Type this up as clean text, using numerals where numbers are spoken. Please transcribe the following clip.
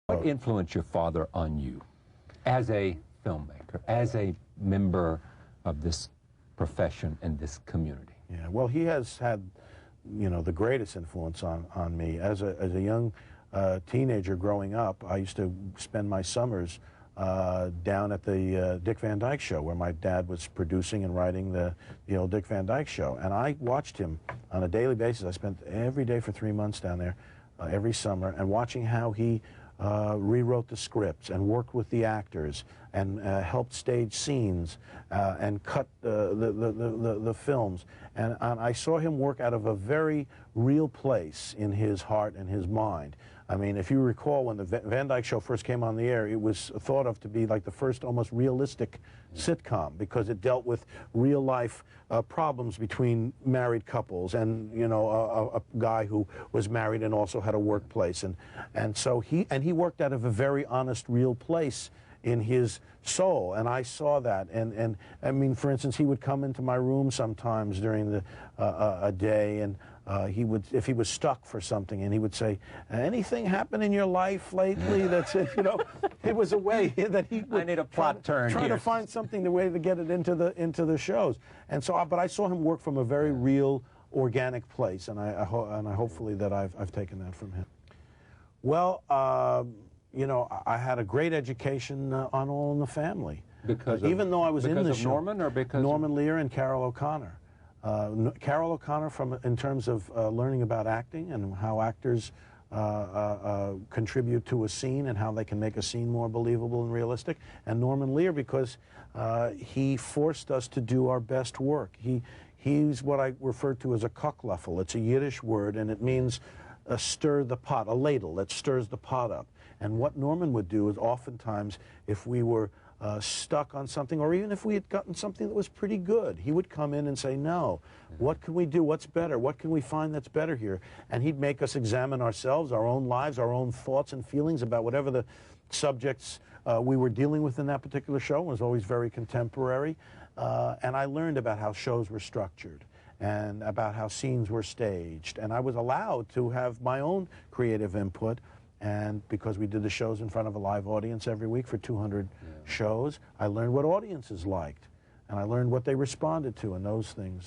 What influenced your father on you as a filmmaker, as a member of this profession and this community? Yeah, well, he has had, you know, the greatest influence on me. As a young teenager growing up, I used to spend my summers down at the Dick Van Dyke Show, where my dad was producing and writing the old Dick Van Dyke Show. And I watched him on a daily basis. I spent every day for 3 months down there, every summer, and watching how he rewrote the scripts and worked with the actors and helped stage scenes and cut the films. And I saw him work out of a very real place in his heart and his mind. I mean, if you recall, when the Van Dyke Show first came on the air, it was thought of to be like the first almost realistic sitcom, because it dealt with real-life problems between married couples and, you know, a guy who was married and also had a workplace. And so he worked out of a very honest, real place in his soul, and I saw that. And I mean, for instance, he would come into my room sometimes during a day, and he would, if he was stuck for something, and he would say, "Anything happen in your life lately?" That's it, you know. It was a way that he would I need a plot turn try here. to find something, the way to get it into the shows. And so, but I saw him work from a very real, organic place, and I hopefully that I've taken that from him. Well, you know, I had a great education on All in the Family. Because even though I was in the show. Norman, or because Norman Lear and Carol O'Connor. Carol O'Connor, in terms of learning about acting and how actors contribute to a scene and how they can make a scene more believable and realistic, and Norman Lear because he forced us to do our best work. He's what I refer to as a cuckluffle. It's a Yiddish word, and it means stir the pot, a ladle that stirs the pot up. And what Norman would do is oftentimes, if we were stuck on something, or even if we had gotten something that was pretty good, he would come in and say, "No, what can we do? What's better? What can we find that's better here?" And he'd make us examine ourselves, our own lives, our own thoughts and feelings about whatever the subjects we were dealing with in that particular show. It was always very contemporary. And I learned about how shows were structured and about how scenes were staged. And I was allowed to have my own creative input. And because we did the shows in front of a live audience every week for 200 shows, I learned what audiences liked, and I learned what they responded to and those things.